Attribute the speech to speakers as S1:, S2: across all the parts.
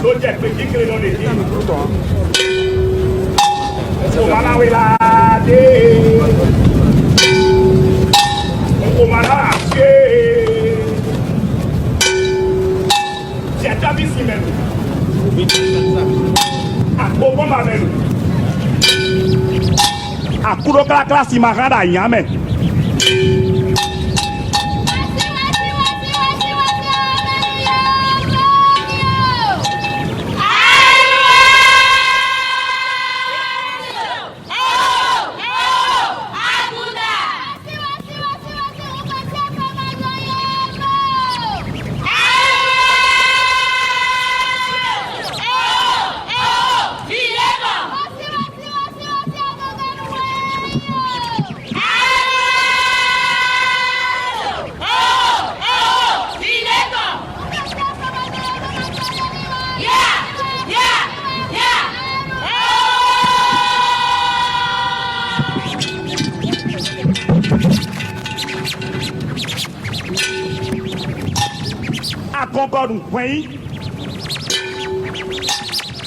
S1: ló jẹ́ pé kíkiri lọ lè dín. Okomala wilade, okomala ase, jẹtabi si mẹnu, akpọkọ ma mẹnu, akudo kalakala si ma hàn dà yàn mẹ. Concorde point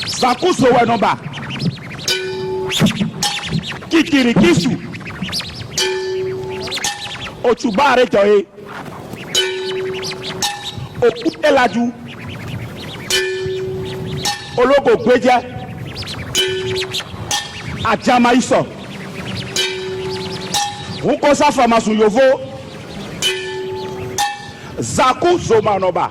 S1: Sakuso wenoba Kikirikisu Otubare joye Okutelaju Ologo gbeje Ajama iso Nkosa famasun yovo Zaku Zomanoba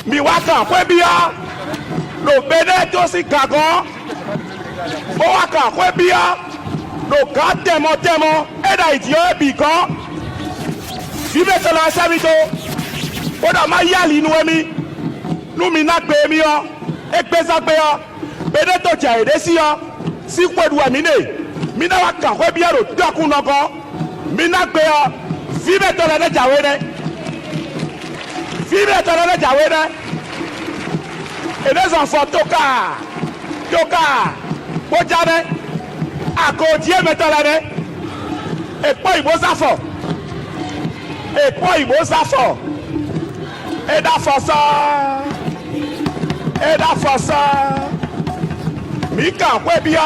S1: Miwaka kwebia no beneto si kagon Mowaka kwebia no ka temo eda itio ebiko Vive tola sabito Oda ma yali nu emi Nu mi na gbe mi yo Ekpesa gbe yo Beneto tia edesi yo Si kwedu amine Mina waka kwebia ro doku noko Mina gbe yo Vive tola ne jawene Vive tola ne jawene Et les enfants toka Bojane Akodie metalane Et pas il bosa fort Et pas il bosa fort Et da fossa Mika kwebia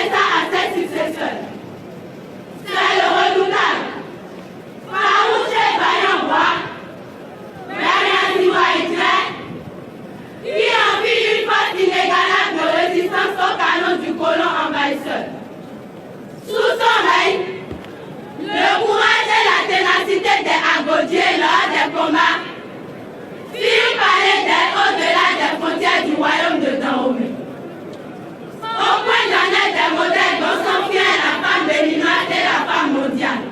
S2: laissa à ses successeurs. C'est le redoutable, farouche et vaillant roi, Bernard Haïtien, qui enfile une force inégalable de résistance au canon du colon envahisseur. Sous son règne, le courage et la ténacité des Agodiers lors des combats firent parler d'elle au-delà des frontières du royaume de Dahomey. Au point d'en être des modèles dont sont fiers la femme béninoise et la femme mondiale.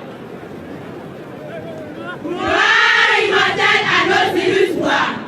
S2: Gloire immortelle à nos illustres rois.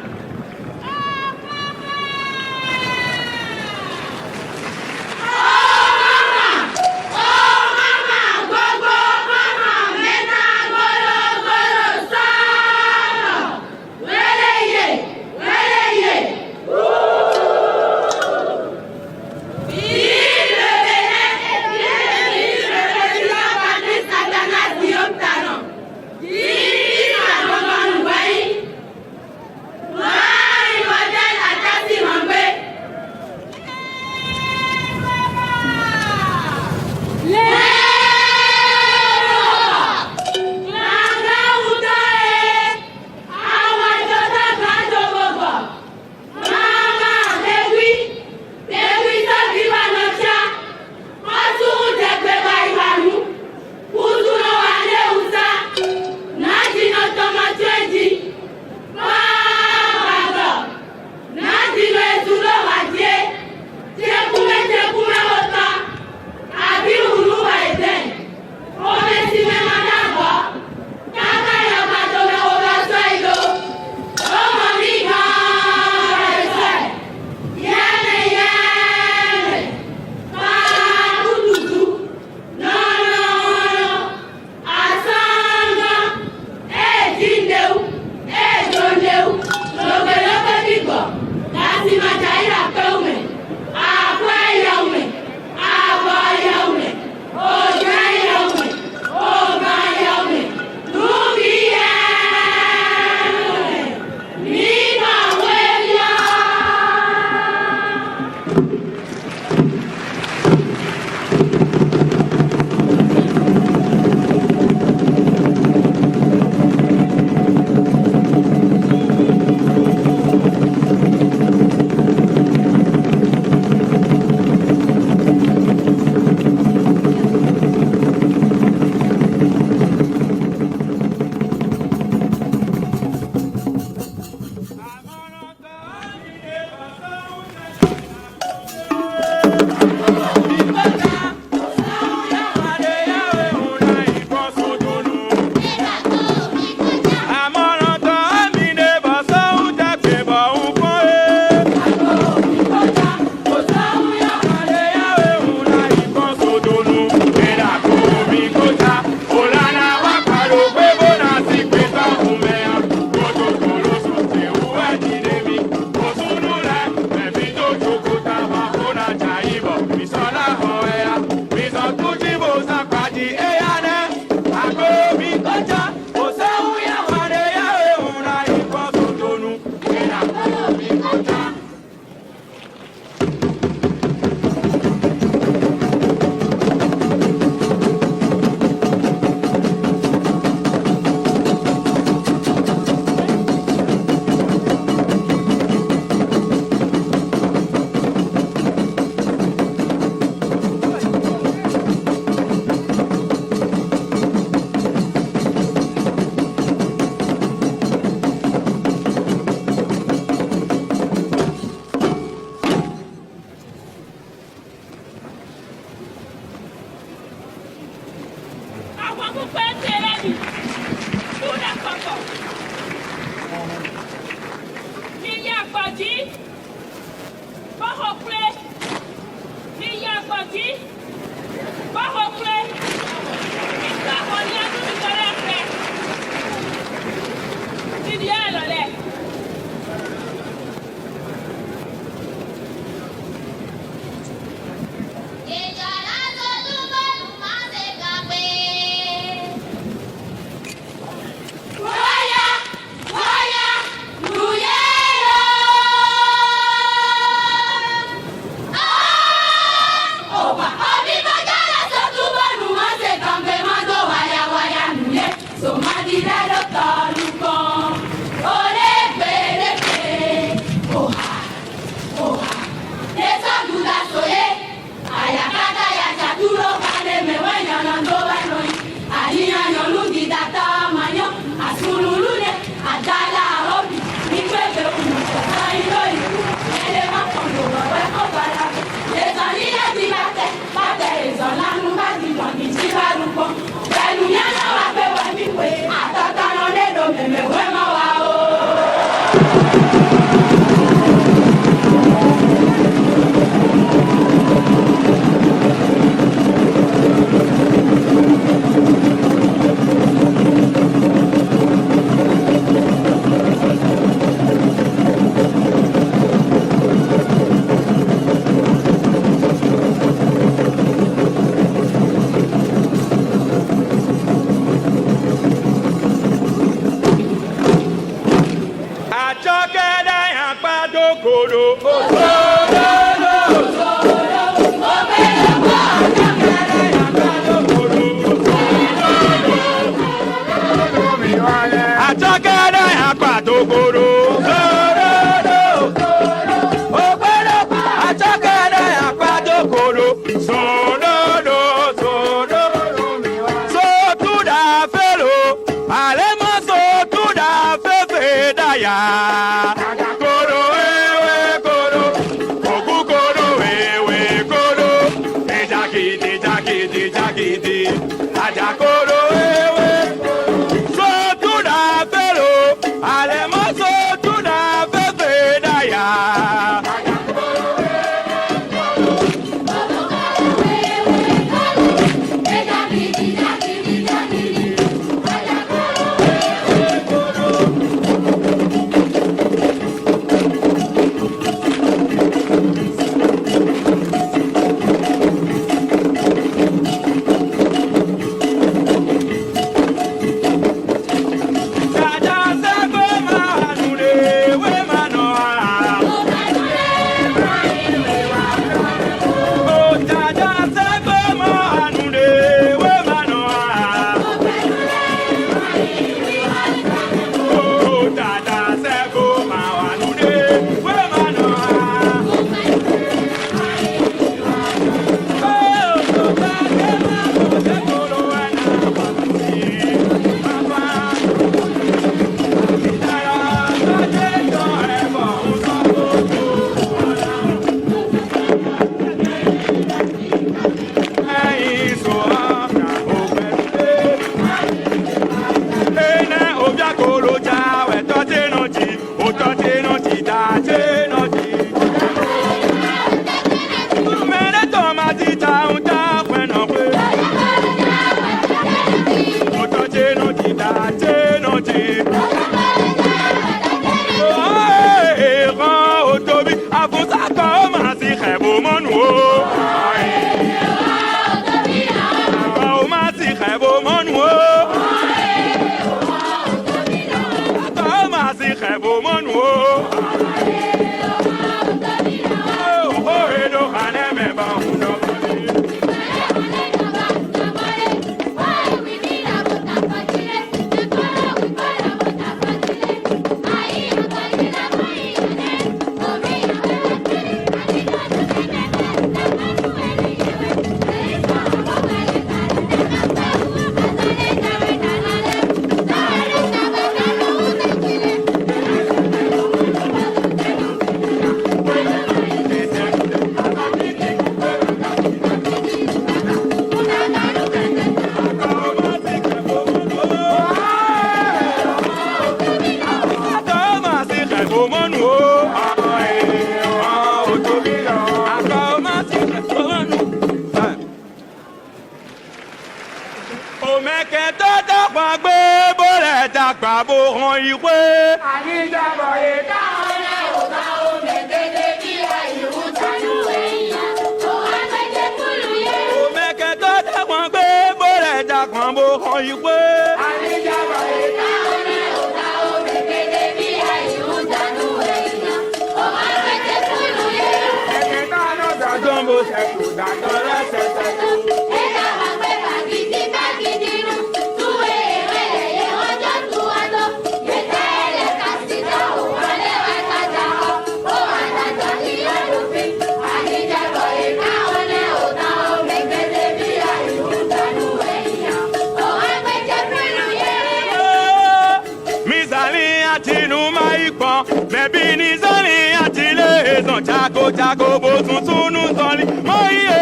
S1: Jago bo tuntun nu sọli mọ iye.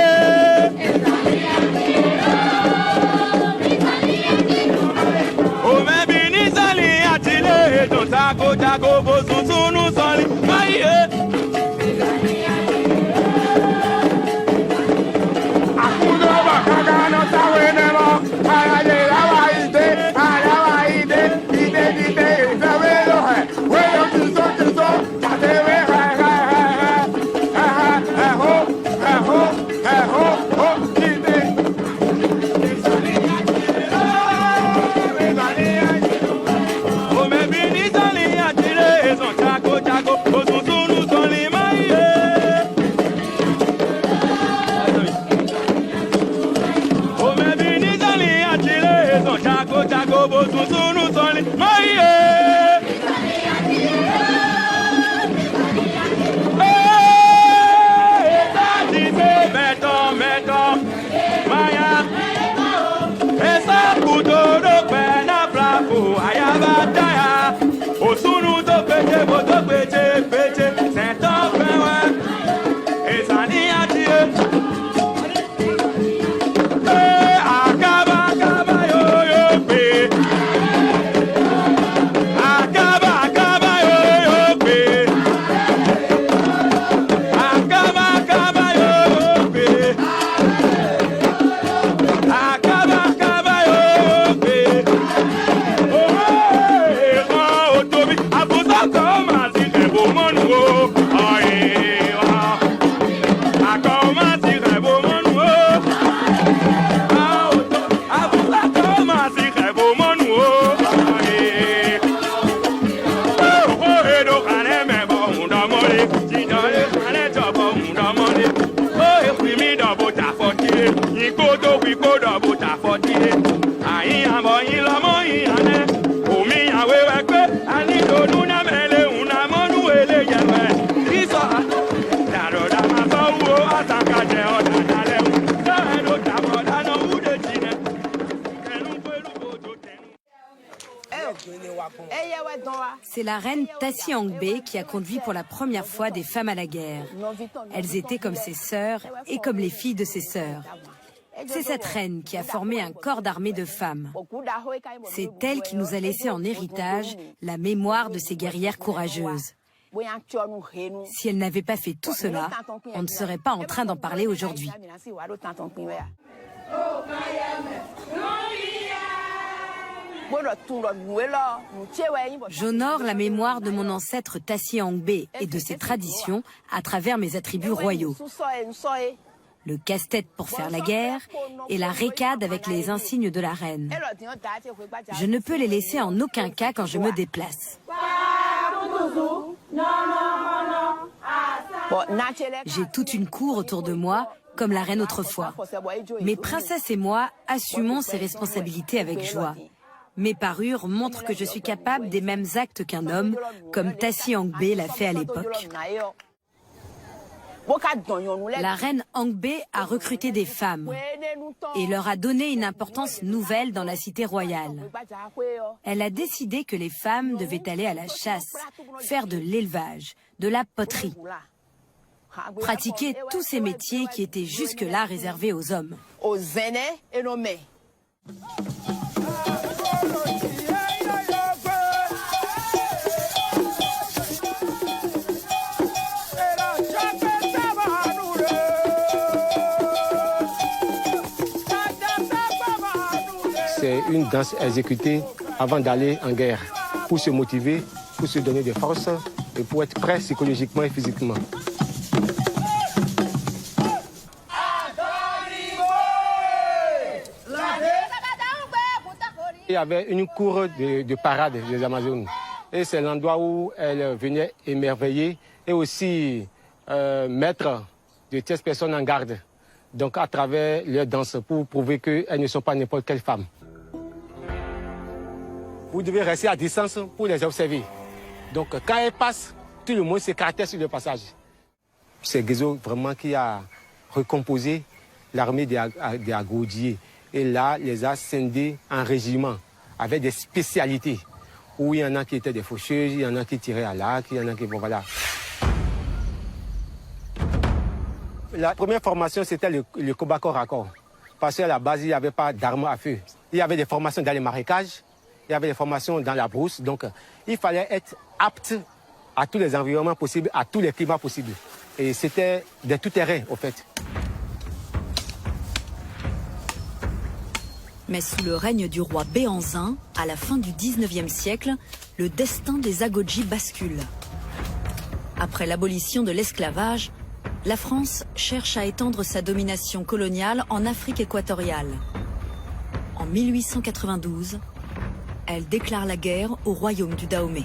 S1: Òmẹ́bí nísàlì àtìlẹ́ ètò jago bo tuntun nu sọli mọ iye. Àkúndọ́bà kankan náà sáwé nẹ́mọ́, àyàyè ìyáwó ìdè, àyàwó ìdè, ìdè ìfẹ́wé ló hẹ̀, wéyọ̀ kìsó kàtẹ́wé hẹ̀. Jago
S3: C'est la reine Tassi Angbe qui a conduit pour la première fois des femmes à la guerre. Elles étaient comme ses sœurs et comme les filles de ses sœurs. C'est cette reine qui a formé un corps d'armée de femmes. C'est elle qui nous a laissé en héritage la mémoire de ces guerrières courageuses. Si elle n'avait pas fait tout cela, on ne serait pas en train d'en parler aujourd'hui. J'honore la mémoire de mon ancêtre Tassi Angbe et de ses traditions à travers mes attributs royaux. Le casse-tête pour faire la guerre et la récade avec les insignes de la reine. Je ne peux les laisser en aucun cas quand je me déplace. J'ai toute une cour autour de moi, comme la reine autrefois. Mes princesses et moi assumons ces responsabilités avec joie. Mes parures montrent que je suis capable des mêmes actes qu'un homme, comme Tassi Angbe l'a fait à l'époque. La reine Angbe a recruté des femmes et leur a donné une importance nouvelle dans la cité royale. Elle a décidé que les femmes devaient aller à la chasse, faire de l'élevage, de la poterie, pratiquer tous ces métiers qui étaient jusque-là réservés aux hommes.
S4: C'est une danse exécutée avant d'aller en guerre, pour se motiver, pour se donner des forces et pour être prêt psychologiquement et physiquement. Il y avait une cour de parade des Amazones et c'est l'endroit où elles venaient émerveiller et aussi mettre de tierces personnes en garde. Donc à travers leur danse pour prouver qu'elles ne sont pas n'importe quelle femme. Vous devez rester à distance pour les observer. Donc quand elles passent, tout le monde s'écartait sur le passage. C'est Guézo vraiment qui a recomposé l'armée des Agoudiers. Et là, les a scindés en régiments avec des spécialités. Où il y en a qui étaient des faucheuses, il y en a qui tiraient à l'arc, il y en a qui... Bon, voilà. La première formation, c'était le combat corps à corps. Parce qu'à la base, il n'y avait pas d'armes à feu. Il y avait des formations dans les marécages, il y avait des formations dans la brousse. Donc, il fallait être apte à tous les environnements possibles, à tous les climats possibles. Et c'était des tout-terrain, au fait.
S3: Mais sous le règne du roi Béhanzin, à la fin du 19e siècle, le destin des Agodji bascule. Après l'abolition de l'esclavage, la France cherche à étendre sa domination coloniale en Afrique équatoriale. En 1892, elle déclare la guerre au royaume du Dahomey.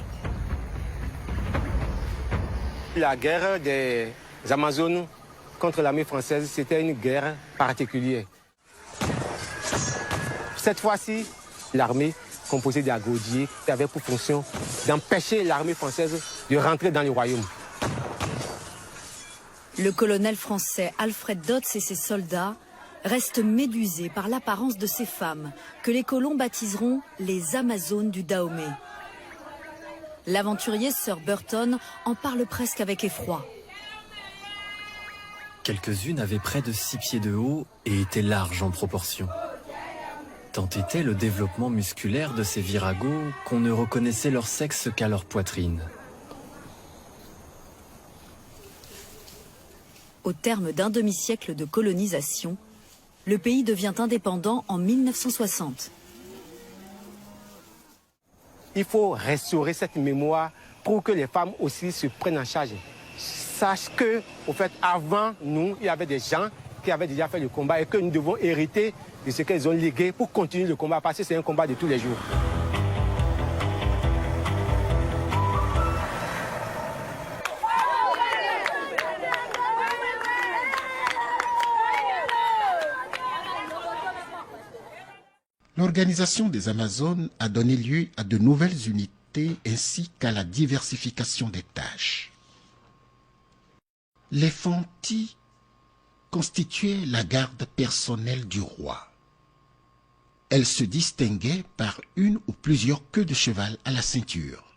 S4: La guerre des Amazones contre l'armée française, c'était une guerre particulière. Cette fois-ci, l'armée composé d'agodiers qui avait pour fonction d'empêcher l'armée française de rentrer dans le royaume.
S3: Le colonel français Alfred Dodds et ses soldats restent médusés par l'apparence de ces femmes que les colons baptiseront les Amazones du Dahomey. L'aventurier Sir Burton en parle presque avec effroi.
S5: Quelques-unes avaient près de 6 pieds de haut et étaient larges en proportion. Tant était le développement musculaire de ces viragos qu'on ne reconnaissait leur sexe qu'à leur poitrine.
S3: Au terme d'un demi-siècle de colonisation, le pays devient indépendant en 1960.
S4: Il faut restaurer cette mémoire pour que les femmes aussi se prennent en charge. Sache que, au fait, avant nous, il y avait des gens qui avaient déjà fait le combat et que nous devons hériter de ce qu'ils ont légué pour continuer le combat, parce que c'est un combat de tous les jours.
S6: L'organisation des Amazones a donné lieu à de nouvelles unités ainsi qu'à la diversification des tâches. Les Fanti constituaient la garde personnelle du roi. Elles se distinguaient par une ou plusieurs queues de cheval à la ceinture.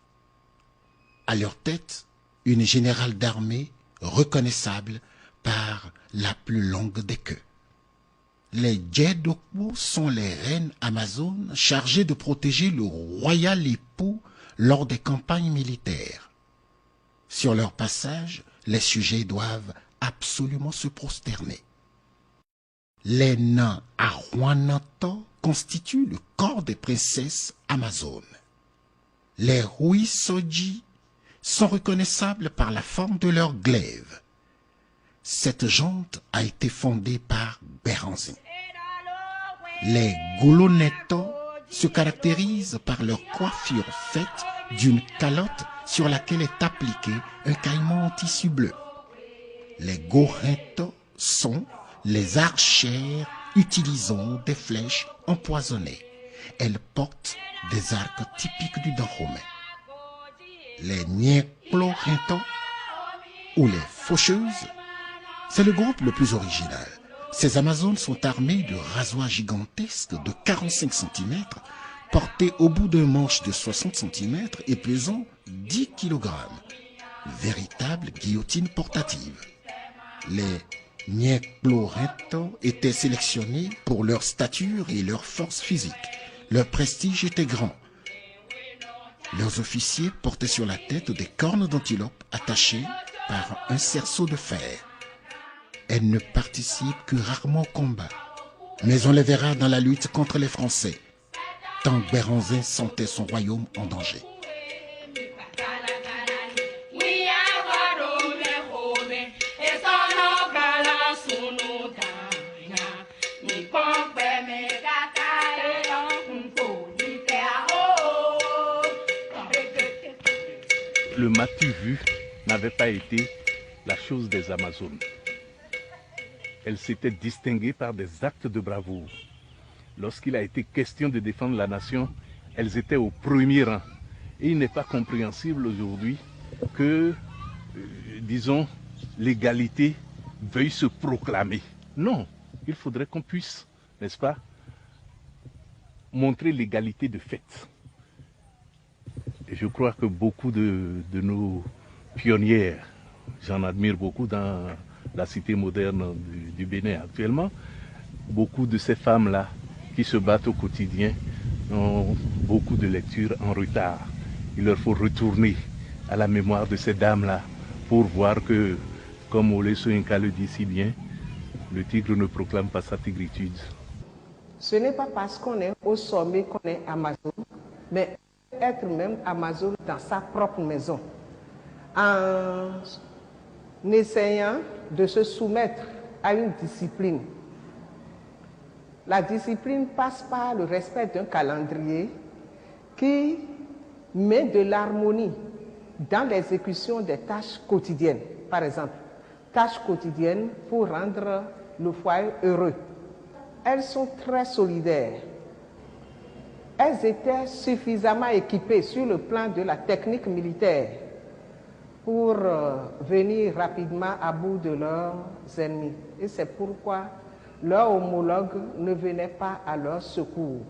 S6: À leur tête, une générale d'armée reconnaissable par la plus longue des queues. Les Djedokwo sont les reines amazones chargées de protéger le royal époux lors des campagnes militaires. Sur leur passage, les sujets doivent absolument se prosterner. Les nains Arwananto constituent le corps des princesses amazones. Les Ruisoji sont reconnaissables par la forme de leur glaive. Cette junte a été fondée par Béranzin. Les Goloneto se caractérisent par leur coiffure faite d'une calotte sur laquelle est appliqué un caïman en tissu bleu. Les Gorento sont les archères utilisant des flèches empoisonnées. Elles portent des arcs typiques du Dahomey. Les Nyeklo-Rento ou les faucheuses, c'est le groupe le plus original. Ces Amazones sont armées de rasoirs gigantesques de 45 cm, portés au bout d'un manche de 60 cm et pesant 10 kg. Véritable guillotine portative. Les Nyeklo-Rento étaient sélectionnés pour leur stature et leur force physique. Leur prestige était grand. Leurs officiers portaient sur la tête des cornes d'antilope attachées par un cerceau de fer. Elles ne participent que rarement au combat, mais on les verra dans la lutte contre les Français, tant Béranzin sentait son royaume en danger.
S7: Le m'as-tu vu n'avait pas été la chose des Amazones. Elles s'étaient distinguées par des actes de bravoure. Lorsqu'il a été question de défendre la nation, elles étaient au premier rang. Et il n'est pas compréhensible aujourd'hui que, disons, l'égalité veuille se proclamer. Non, il faudrait qu'on puisse, n'est-ce pas, montrer l'égalité de fait. Et je crois que beaucoup de nos pionnières, j'en admire beaucoup dans la cité moderne du Bénin actuellement, beaucoup de ces femmes-là qui se battent au quotidien ont beaucoup de lectures en retard. Il leur faut retourner à la mémoire de ces dames-là pour voir que, comme Ole Soyinka le dit si bien, le tigre ne proclame pas sa tigritude.
S8: Ce n'est pas parce qu'on est au sommet qu'on est Amazon, mais être même Amazon dans sa propre maison. En essayant de se soumettre à une discipline. La discipline passe par le respect d'un calendrier qui met de l'harmonie dans l'exécution des tâches quotidiennes. Par exemple, tâches quotidiennes pour rendre le foyer heureux. Elles sont très solidaires. elles étaient suffisamment équipées sur le plan de la technique militaire pour venir rapidement à bout de leurs ennemis. Et c'est pourquoi leurs homologues ne venaient pas à leur secours.